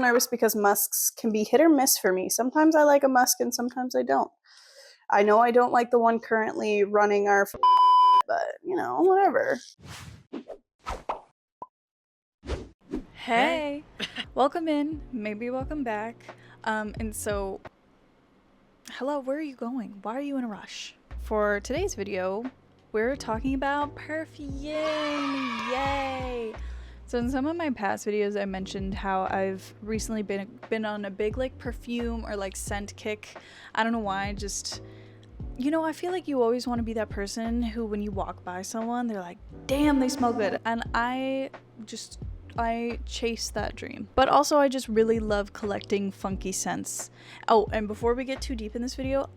nervous because musks can be hit or miss for me. Sometimes I like a musk and sometimes I don't. I know I don't like the one currently running our but, you know, whatever. Hey, welcome in, maybe welcome back. And so, hello, where are you going? Why are you in a rush? For today's video, we're talking about perfume, yay! So in some of my past videos, I mentioned how I've recently been on a big like perfume or like scent kick. I don't know why, just, you know, I feel like you always want to be that person who when you walk by someone, they're like, damn, they smell good. And I chase that dream. But also I just really love collecting funky scents. Oh, and before we get too deep in this video,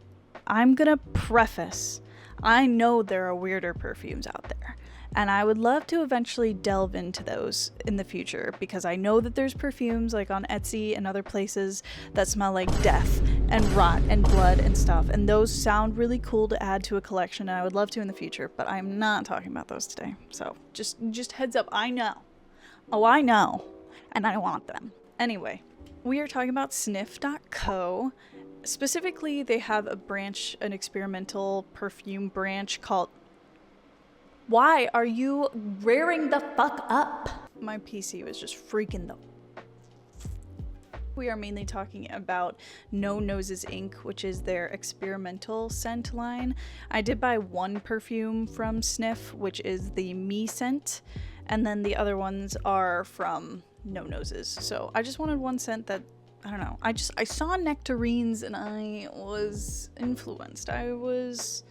I'm gonna preface, I know there are weirder perfumes out there, and I would love to eventually delve into those in the future because I know that there's perfumes like on Etsy and other places that smell like death and rot and blood and stuff, and those sound really cool to add to a collection, and I would love to in the future, but I'm not talking about those today. So just heads up, I know. Oh, I know, and I want them. Anyway, we are talking about Snif.co. Specifically, they have a branch, an experimental perfume branch called... Why are you rearing the fuck up? My PC was just freaking the... We are mainly talking about No Noses Inc., which is their experimental scent line. I did buy one perfume from Snif, which is the Me scent. And then the other ones are from No Noses. So I just wanted one scent that, I don't know. I saw nectarines and I was influenced. I was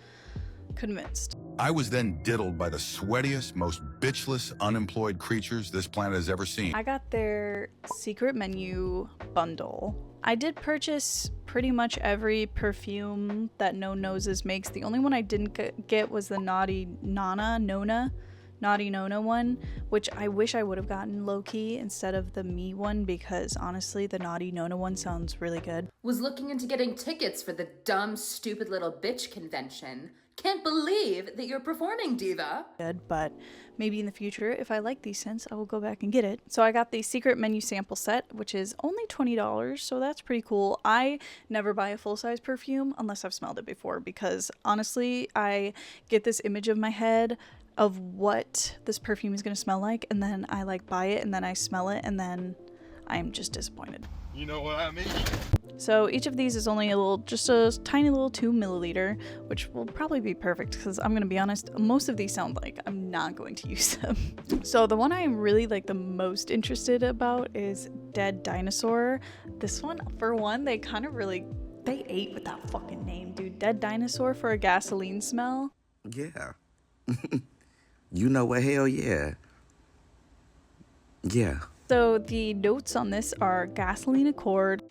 convinced. I was then diddled by the sweatiest, most bitchless, unemployed creatures this planet has ever seen. I got their secret menu bundle. I did purchase pretty much every perfume that No Noses makes. The only one I didn't get was the Naughty Nona one, which I wish I would have gotten low-key instead of the Me one, because honestly the Naughty Nona one sounds really good. Was looking into getting tickets for the dumb, stupid little bitch convention. Can't believe that you're performing, diva. Good, but maybe in the future, if I like these scents, I will go back and get it. So I got the secret menu sample set, which is only $20, so that's pretty cool. I never buy a full-size perfume unless I've smelled it before, because honestly, I get this image of my head of what this perfume is going to smell like, and then I like buy it and then I smell it and then I'm just disappointed. You know what I mean? So each of these is only just a tiny little 2 milliliter, which will probably be perfect because I'm going to be honest, most of these sound like I'm not going to use them. So the one I am really like the most interested about is Dead Dinosaur. This one, for one, they kind of really, they ate with that fucking name, dude. Dead Dinosaur for a gasoline smell. Yeah. You know what? Hell yeah. Yeah. So the notes on this are gasoline accord.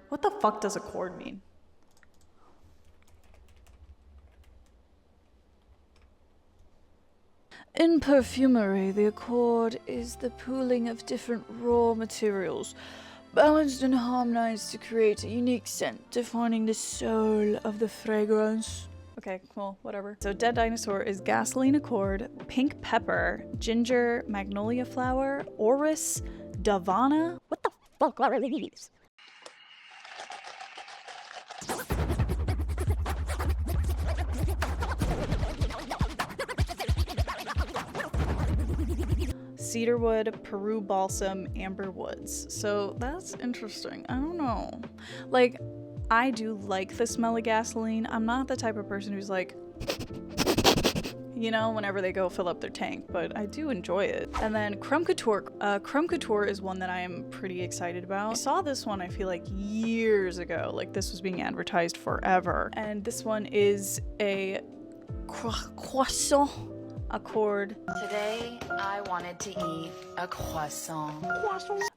What the fuck does accord mean? In perfumery, the accord is the pooling of different raw materials, balanced and harmonized to create a unique scent, defining the soul of the fragrance. Okay, cool, whatever. So Dead Dinosaur is gasoline accord, pink pepper, ginger, magnolia flower, orris, davana. What the fuck are these? Cedarwood, Peru balsam, amber woods. So that's interesting. I don't know. Like, I do like the smell of gasoline. I'm not the type of person who's like, you know, whenever they go fill up their tank, but I do enjoy it. And then Crumb Couture. Crumb Couture is one that I am pretty excited about. I saw this one, I feel like years ago. Like this was being advertised forever. And this one is a croissant accord. Today, I wanted to eat a croissant.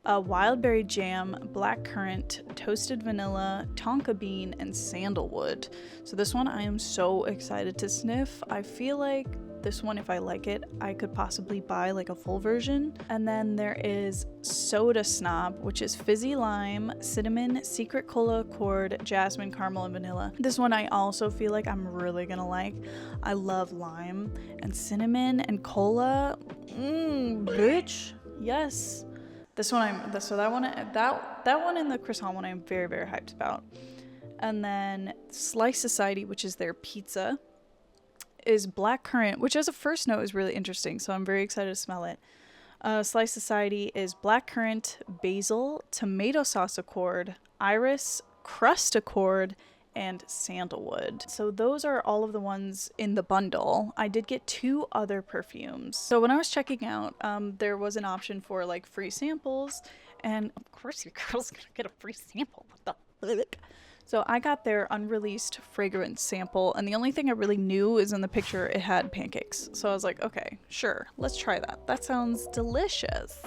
A wild berry jam, black currant, toasted vanilla, tonka bean, and sandalwood. So this one I am so excited to sniff. I feel like this one, if I like it, I could possibly buy like a full version. And then there is Soda Snob, which is fizzy lime, cinnamon, secret cola accord, jasmine, caramel, and vanilla. This one I also feel like I'm really gonna like. I love lime and cinnamon and cola. Bitch. Yes. This one that one and the croissant one I'm very, very hyped about. And then Slice Society, which is their pizza, is black currant, which as a first note is really interesting, so I'm very excited to smell it. Slice Society is black currant, basil, tomato sauce accord, iris, crust accord, and sandalwood. So those are all of the ones in the bundle. I did get 2 other perfumes. So when I was checking out, there was an option for like free samples, and of course your girl's gonna get a free sample. What the fuck? So I got their unreleased fragrance sample, and the only thing I really knew is in the picture it had pancakes. So I was like, okay, sure, let's try that. That sounds delicious.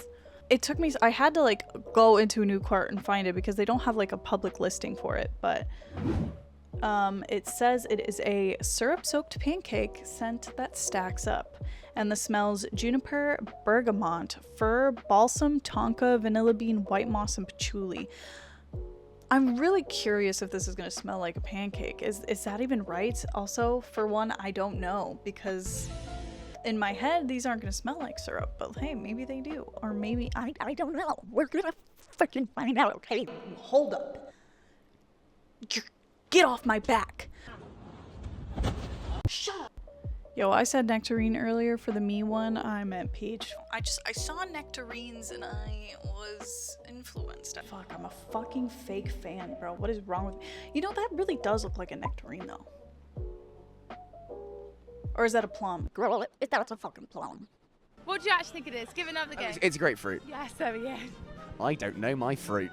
It took me, I had to like go into a new cart and find it because they don't have like a public listing for it, but it says it is a syrup-soaked pancake scent that stacks up. And the smells juniper, bergamot, fir, balsam, tonka, vanilla bean, white moss, and patchouli. I'm really curious if this is going to smell like a pancake. Is that even right? Also, for one, I don't know, because in my head, these aren't going to smell like syrup, but hey, maybe they do. Or maybe, I don't know. We're going to freaking find out, okay? Hold up. Get off my back. Shut up. Yo, I said nectarine earlier for the me one. I meant peach. I saw nectarines and I was influenced. Fuck, I'm a fucking fake fan, bro. What is wrong with me? You know, that really does look like a nectarine, though. Or is that a plum? Girl, that's a fucking plum. What do you actually think it is? Give it another go. It's grapefruit. Yes, there we go. I don't know my fruit.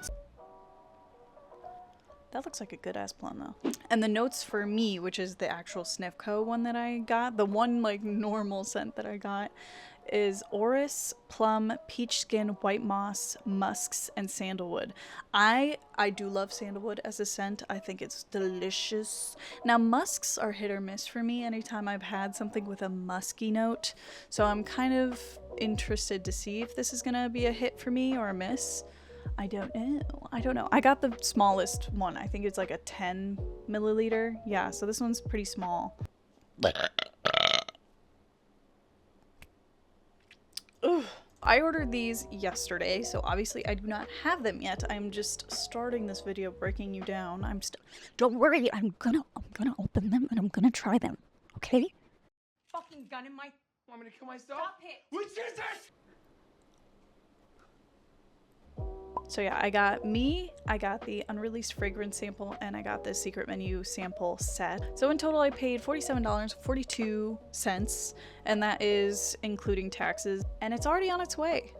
That looks like a good ass plum though. And the notes for me, which is the actual Snif Co one that I got, the one like normal scent that I got, is orris, plum, peach skin, white moss, musks, and sandalwood. I do love sandalwood as a scent. I think it's delicious. Now musks are hit or miss for me anytime I've had something with a musky note. So I'm kind of interested to see if this is gonna be a hit for me or a miss. I don't know. I got the smallest one. I think it's like a 10 milliliter. Yeah, so this one's pretty small. Ugh. I ordered these yesterday, so obviously I do not have them yet. I'm just starting this video breaking you down. Don't worry, I'm gonna open them and I'm gonna try them. Okay? Fucking gun in my... Want me to kill myself? Stop it! Which is this? So yeah, I got the unreleased fragrance sample, and I got the secret menu sample set. So in total I paid $47.42, and that is including taxes, and it's already on its way.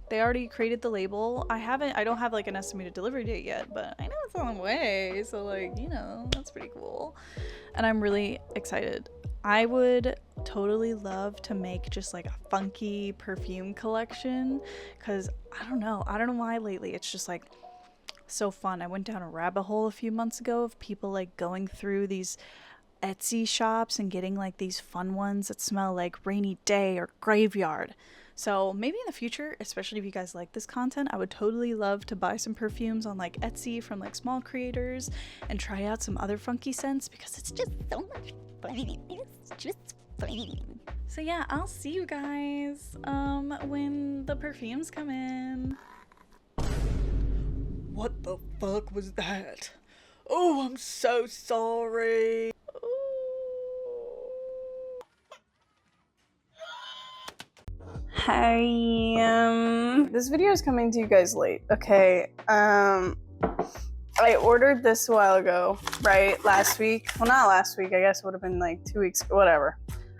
They already created the label. I don't have like an estimated delivery date yet, but I know it's on the way, so like, you know, that's pretty cool. And I'm really excited. I would totally love to make just like a funky perfume collection, because I don't know why lately it's just like so fun. I went down a rabbit hole a few months ago of people like going through these Etsy shops and getting like these fun ones that smell like rainy day or graveyard. So maybe in the future, especially if you guys like this content, I would totally love to buy some perfumes on like Etsy from like small creators and try out some other funky scents, because it's just so much fun. It's just fun. So yeah, I'll see you guys when the perfumes come in. What the fuck was that? Oh, I'm so sorry. Hi, this video is coming to you guys late. Okay, I ordered this a while ago, right? Last week. Well, not last week. I guess it would have been like 2 weeks, whatever.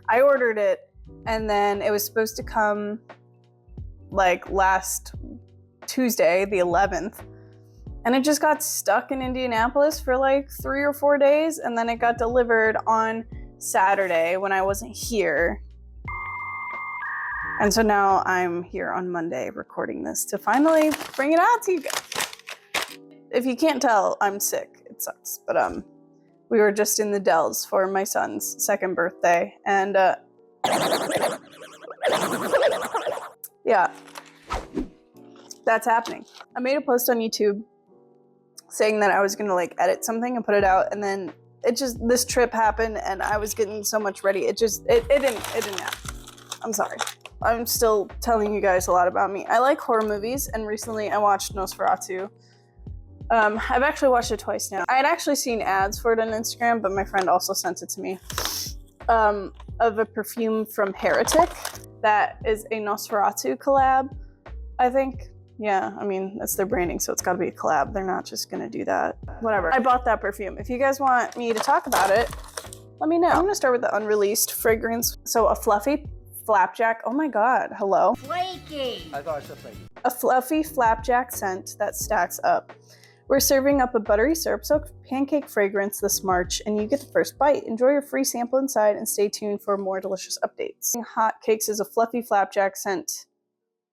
I ordered it, and then it was supposed to come like last Tuesday, the 11th. And it just got stuck in Indianapolis for like 3 or 4 days, and then it got delivered on Saturday when I wasn't here. And so now I'm here on Monday recording this to finally bring it out to you guys. If you can't tell, I'm sick. It sucks. But we were just in the Dells for my son's 2nd birthday, and yeah, that's happening. I made a post on YouTube saying that I was gonna like edit something and put it out, and then this trip happened and I was getting so much ready. It didn't happen. I'm sorry. I'm still telling you guys a lot about me. I like horror movies, and recently I watched Nosferatu. I've actually watched it twice now. I had actually seen ads for it on Instagram, but my friend also sent it to me. Of a perfume from Heretic that is a Nosferatu collab, I think. Yeah, I mean, that's their branding, so it's gotta be a collab. They're not just gonna do that. Whatever. I bought that perfume. If you guys want me to talk about it, let me know. I'm gonna start with the unreleased fragrance. So a fluffy flapjack. Oh my god, hello. Flaky! I thought I said flaky. A fluffy flapjack scent that stacks up. We're serving up a buttery syrup-soaked pancake fragrance this March, and you get the first bite. Enjoy your free sample inside and stay tuned for more delicious updates. Hot Cakes is a fluffy flapjack scent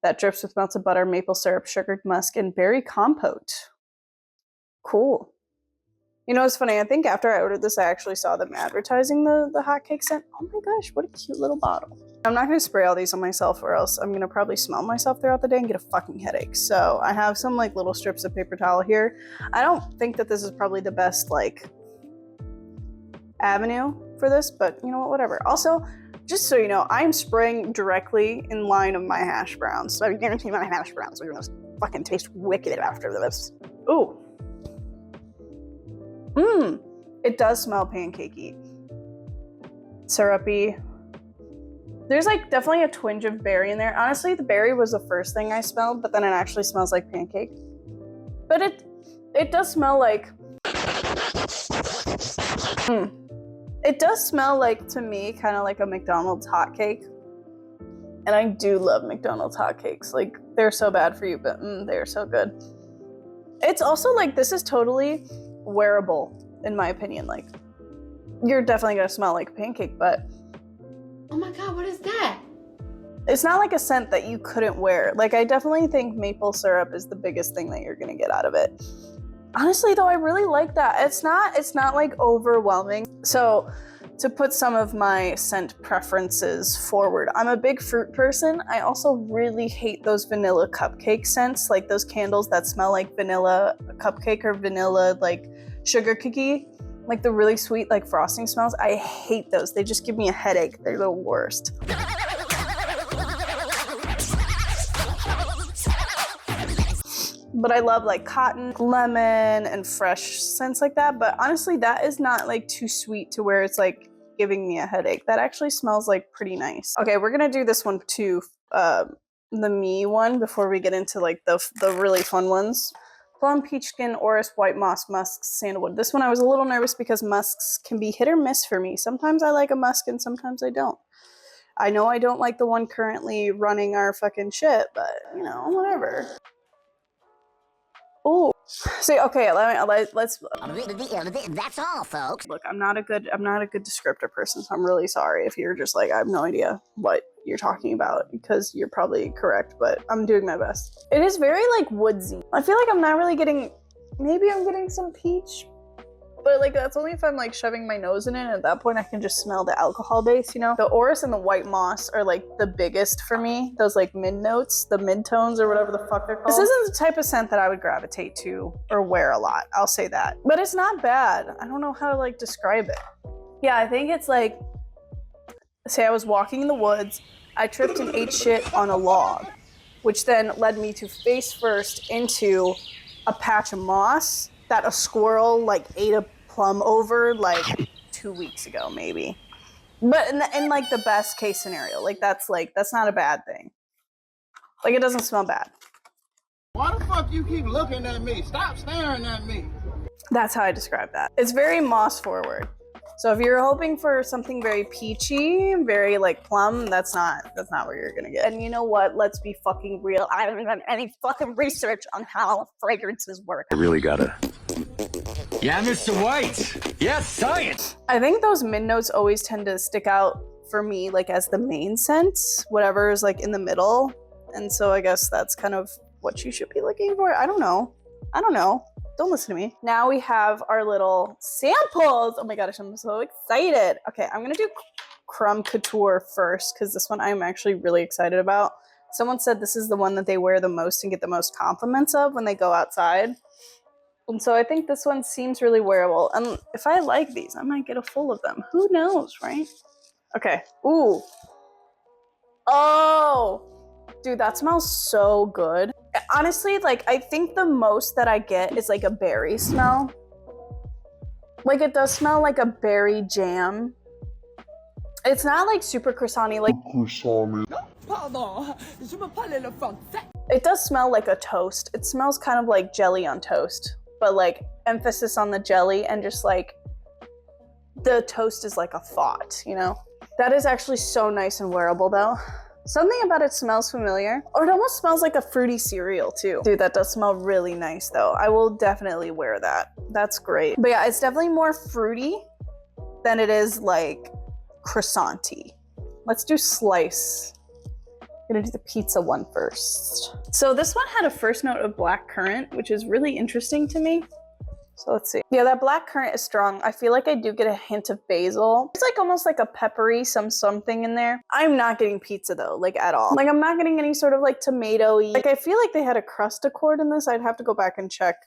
that drips with melted butter, maple syrup, sugared musk, and berry compote. Cool. You know, it's funny. I think after I ordered this, I actually saw them advertising the hot cake scent. Oh my gosh, what a cute little bottle. I'm not going to spray all these on myself, or else I'm going to probably smell myself throughout the day and get a fucking headache. So I have some like little strips of paper towel here. I don't think that this is probably the best like avenue for this, but you know what, whatever. Also, just so you know, I'm spraying directly in line of my hash browns. So I guarantee my hash browns are going to fucking taste wicked after this. Ooh. It does smell pancakey. Syrupy. There's like definitely a twinge of berry in there. Honestly, the berry was the first thing I smelled, but then it actually smells like pancake. But it does smell like... It does smell like, to me, kind of like a McDonald's hotcake. And I do love McDonald's hotcakes. Like, they're so bad for you, but they're so good. It's also like, this is totally wearable, in my opinion. Like, you're definitely gonna smell like a pancake, but Oh my god, what is that? it's not like a scent that you couldn't wear. Like, I definitely think maple syrup is the biggest thing that you're gonna get out of it. Honestly, though, I really like that. It's not like overwhelming. So to put some of my scent preferences forward, I'm a big fruit person. I also really hate those vanilla cupcake scents, like those candles that smell like vanilla cupcake or vanilla like sugar cookie, like the really sweet like frosting smells. I hate those. They just give me a headache. They're the worst. But I love like cotton, lemon, and fresh scents like that. But honestly, that is not like too sweet to where it's like giving me a headache. That actually smells like pretty nice. Okay, we're gonna do this one too, the me one, before we get into like the really fun ones. Plum, peachskin, orris, white moss, musks, sandalwood. This one I was a little nervous because musks can be hit or miss for me. Sometimes I like a musk and sometimes I don't. I know I don't like the one currently running our fucking shit, but you know, whatever. Oh, see, okay, let's. That's all, folks. Look, I'm not a good descriptor person, so I'm really sorry if you're just like, I have no idea what you're talking about, because you're probably correct, but I'm doing my best. It is very like woodsy. I feel like I'm not really getting, maybe I'm getting some peach, but like that's only if I'm like shoving my nose in it, and at that point I can just smell the alcohol base, you know? The orris and the white moss are like the biggest for me. Those like mid notes, the mid tones or whatever the fuck they're called. This isn't the type of scent that I would gravitate to or wear a lot, I'll say that. But it's not bad. I don't know how to like describe it. Yeah, I think it's like, say I was walking in the woods, I tripped and ate shit on a log, which then led me to face first into a patch of moss that a squirrel like ate a plum over like 2 weeks ago, maybe. But in like the best case scenario, like that's not a bad thing. Like, it doesn't smell bad. Why the fuck you keep looking at me? Stop staring at me. That's how I describe that. It's very moss forward. So if you're hoping for something very peachy, very like plum, that's not what you're gonna get. And you know what? Let's be fucking real. I haven't done any fucking research on how fragrances work. I really gotta. Yeah, Mr. White. Yes, science. I think those mid notes always tend to stick out for me, like as the main scent, whatever is like in the middle. And so I guess that's kind of what you should be looking for. I don't know. Don't listen to me. Now we have our little samples. Oh my gosh, I'm so excited. Okay, I'm gonna do Crumb Couture first, because this one I'm actually really excited about. Someone said this is the one that they wear the most and get the most compliments of when they go outside. And so I think this one seems really wearable. And if I like these, I might get a full of them. Who knows, right? Okay. Ooh. Oh, dude, that smells so good. Honestly, like, I think the most that I get is like a berry smell. Like, it does smell like a berry jam. It's not like super croissant-y, like it does smell like a toast. It smells kind of like jelly on toast, but like emphasis on the jelly and just like the toast is like a thought, you know? That is actually so nice and wearable though. Something about it smells familiar. Or it almost smells like a fruity cereal too. Dude, that does smell really nice though. I will definitely wear that. That's great. But yeah, it's definitely more fruity than it is like croissant-y. Let's do slice. I'm gonna do the pizza one first. So this one had a first note of black currant, which is really interesting to me. So let's see. Yeah, that black currant is strong. I feel like I do get a hint of basil. It's like almost like a peppery something in there. I'm not getting pizza though, like at all. Like I'm not getting any sort of like tomato-y. Like I feel like they had a crust accord in this. I'd have to go back and check.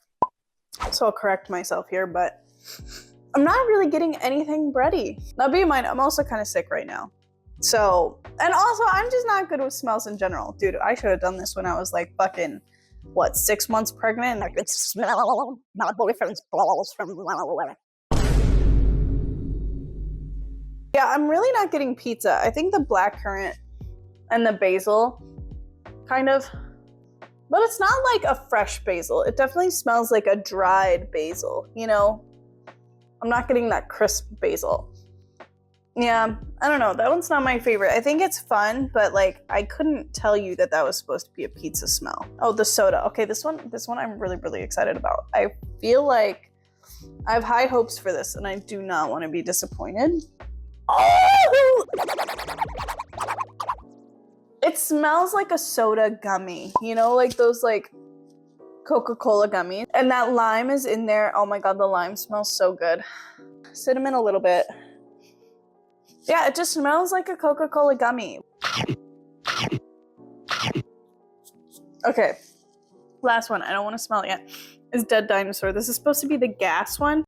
So I'll correct myself here, but I'm not really getting anything bready. Now be in mind, I'm also kind of sick right now. So, and also I'm just not good with smells in general. Dude, I should have done this when I was like fucking, what, 6 months pregnant? I could smell my boyfriend's balls from away. Yeah, I'm really not getting pizza. I think the black currant and the basil kind of, but it's not like a fresh basil. It definitely smells like a dried basil, you know? I'm not getting that crisp basil. Yeah, I don't know. That one's not my favorite. I think it's fun, but like I couldn't tell you that that was supposed to be a pizza smell. Oh, the soda. Okay, this one I'm really excited about. I feel like I have high hopes for this and I do not want to be disappointed. Oh! It smells like a soda gummy, you know, like those like Coca-Cola gummies. And that lime is in there. Oh my God, the lime smells so good. Cinnamon a little bit. Yeah, it just smells like a Coca-Cola gummy. Okay, last one. I don't want to smell it yet. Is Dead Dinosaur. This is supposed to be the gas one.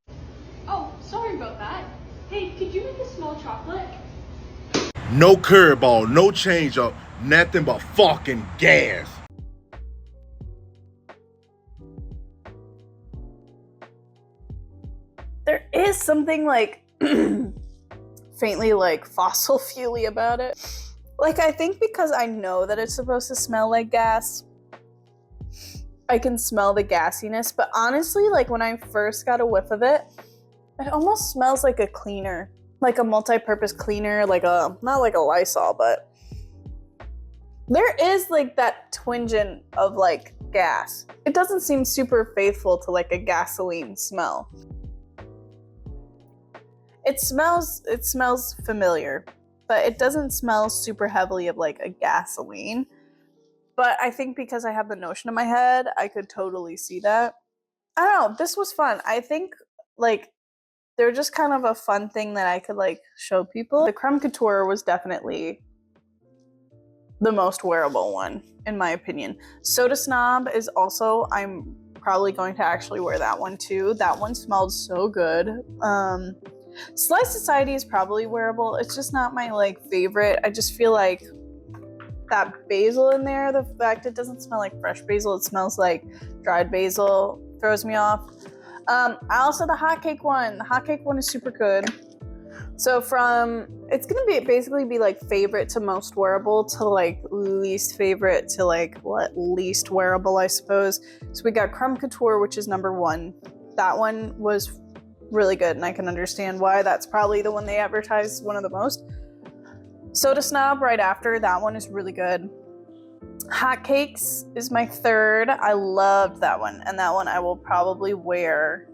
Oh, sorry about that. Hey, could you make a small chocolate? No curveball, no change up, nothing but fucking gas. There is something like faintly like fossil fuel-y about it. Like I think because I know that it's supposed to smell like gas, I can smell the gassiness, but honestly, like when I first got a whiff of it, it almost smells like a cleaner, like a multi-purpose cleaner, like a, not like a Lysol, but there is like that twinge of like gas. It doesn't seem super faithful to like a gasoline smell. It smells familiar, but it doesn't smell super heavily of like a gasoline. But I think because I have the notion in my head, I could totally see that. I don't know, this was fun. I think like they're just kind of a fun thing that I could like show people. The Crumb Couture was definitely the most wearable one, in my opinion. Soda Snob is also, I'm probably going to actually wear that one too. That one smelled so good. Slice Society is probably wearable. It's just not my like favorite. I just feel like that basil in there, the fact it doesn't smell like fresh basil, it smells like dried basil, throws me off. Also the hotcake one. The hotcake one is super good. So from, it's gonna be basically be like favorite to most wearable to like least favorite to like what least wearable, I suppose. So we got Crumb Couture, which is number 1. That one was really good, and I can understand why. That's probably the one they advertise one of the most. Soda Snob right after, that one is really good. Hotcakes is my 3rd. I loved that one, and that one I will probably wear.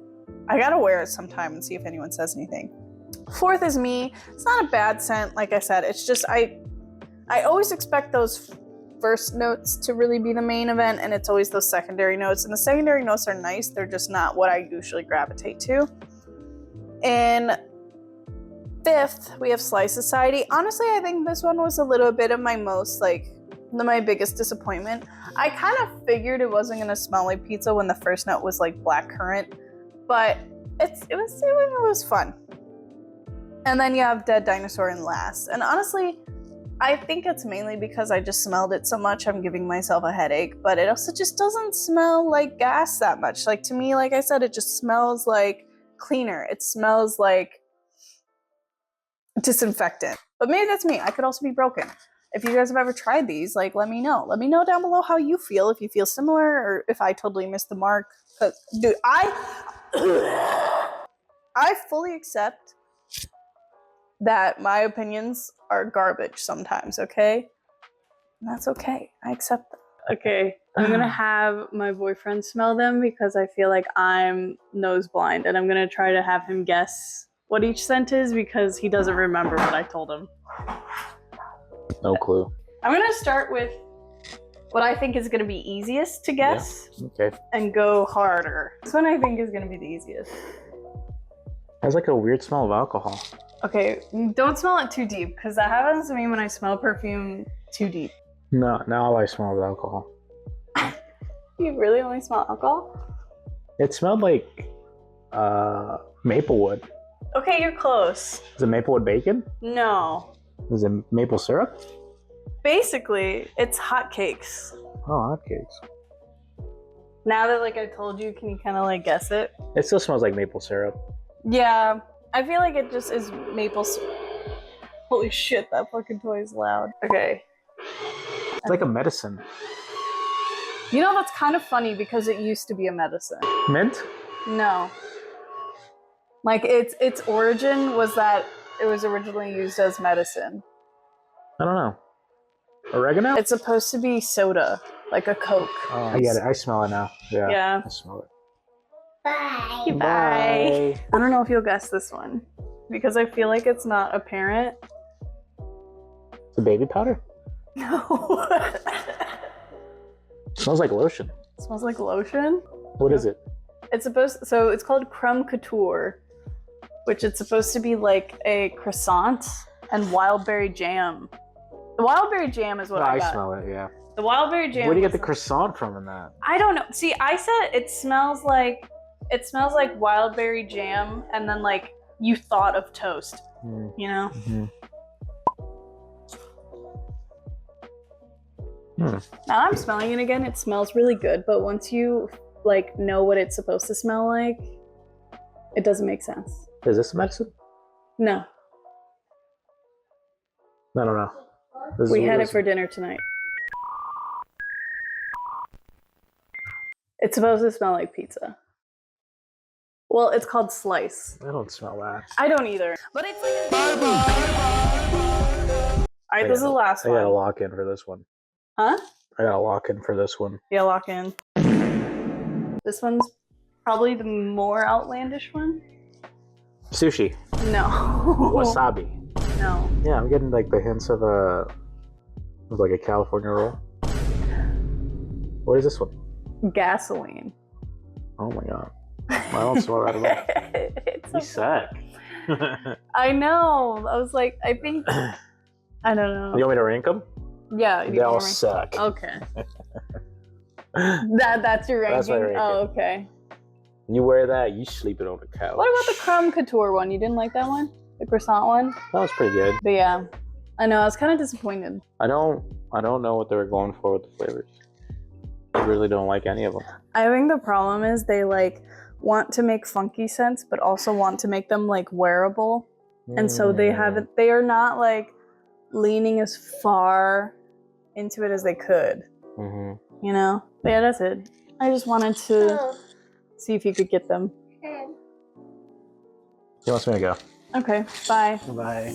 I gotta wear it sometime and see if anyone says anything. 4th is me. It's not a bad scent, like I said. It's just I always expect those first notes to really be the main event, and it's always those secondary notes, and the secondary notes are nice. They're just not what I usually gravitate to. In 5th, we have Slice Society. Honestly, I think this one was a little bit of my most, like, my biggest disappointment. I kind of figured it wasn't going to smell like pizza when the first note was, like, black currant. But it was fun. And then you have Dead Dinosaur in last. And honestly, I think it's mainly because I just smelled it so much, I'm giving myself a headache, but it also just doesn't smell like gas that much. Like, to me, like I said, it just smells like cleaner. It smells like disinfectant. But maybe that's me. I could also be broken. If you guys have ever tried these, like, let me know. Let me know down below how you feel, if you feel similar or if I totally missed the mark. Because, dude, I fully accept that my opinions are garbage sometimes, okay? And that's okay. I accept that. Okay, I'm gonna have my boyfriend smell them because I feel like I'm nose blind, and I'm gonna try to have him guess what each scent is because he doesn't remember what I told him. No clue. I'm gonna start with what I think is gonna be easiest to guess. Yeah. Okay. And go harder. This one I think is gonna be the easiest. Has like a weird smell of alcohol. Okay, don't smell it too deep, because that happens to me when I smell perfume too deep. No, now I smell the alcohol. You really only smell alcohol? It smelled like maplewood. Okay, you're close. Is it maplewood bacon? No. Is it maple syrup? Basically, it's hotcakes. Oh, hotcakes. Now that, like, I told you, can you kind of, like, guess it? It still smells like maple syrup. Yeah, I feel like it just is maple syrup. Holy shit, that fucking toy is loud. Okay. It's like a medicine. You know, that's kind of funny because it used to be a medicine. Mint? No. Like, its origin was that it was originally used as medicine. I don't know. Oregano? It's supposed to be soda, like a Coke. Oh, I get it. I smell it now. Yeah. Yeah. I smell it. Bye. Bye. I don't know if you'll guess this one because I feel like it's not apparent. It's a baby powder? No. It smells like lotion. It smells like lotion? What is it? So it's called Crumb Couture, which it's supposed to be like a croissant and wild berry jam. The wild berry jam is what I got. I smell it, yeah. The wild berry jam. Where do you get the croissant from in that? I don't know. See, I said it smells like wild berry jam, and then like you thought of toast. You know. Mm-hmm. Now I'm smelling it again. It smells really good, but once you like know what it's supposed to smell like, it doesn't make sense. Is this medicine? No. I don't know. We had it for dinner tonight. It's supposed to smell like pizza. Well, it's called Slice. I don't smell that. I don't either. But it's like Alright, this is the last one. I gotta lock in for this one. Huh? I gotta lock in for this one. Yeah, lock in. This one's probably the more outlandish one. Sushi. No. Wasabi. No. Yeah, I'm getting like the hints of like a California roll. What is this one? Gasoline. Oh my god. I don't smell that at all. You suck. I know. I was like, I think I don't know. You want me to rank them? Yeah. They all suck. Okay. That's your ranking? That's my ranking. Oh, okay. You wear that, you sleep it on the couch. What about the Crumb Couture one? You didn't like that one? The croissant one? That was pretty good. But yeah. I know, I was kind of disappointed. I don't know what they were going for with the flavors. I really don't like any of them. I think the problem is they like want to make funky scents, but also want to make them like wearable. And so they are not like leaning as far into it as they could. Mm-hmm. You know? But yeah, that's it. I just wanted to see if you could get them. He wants me to go. Okay, bye. Bye.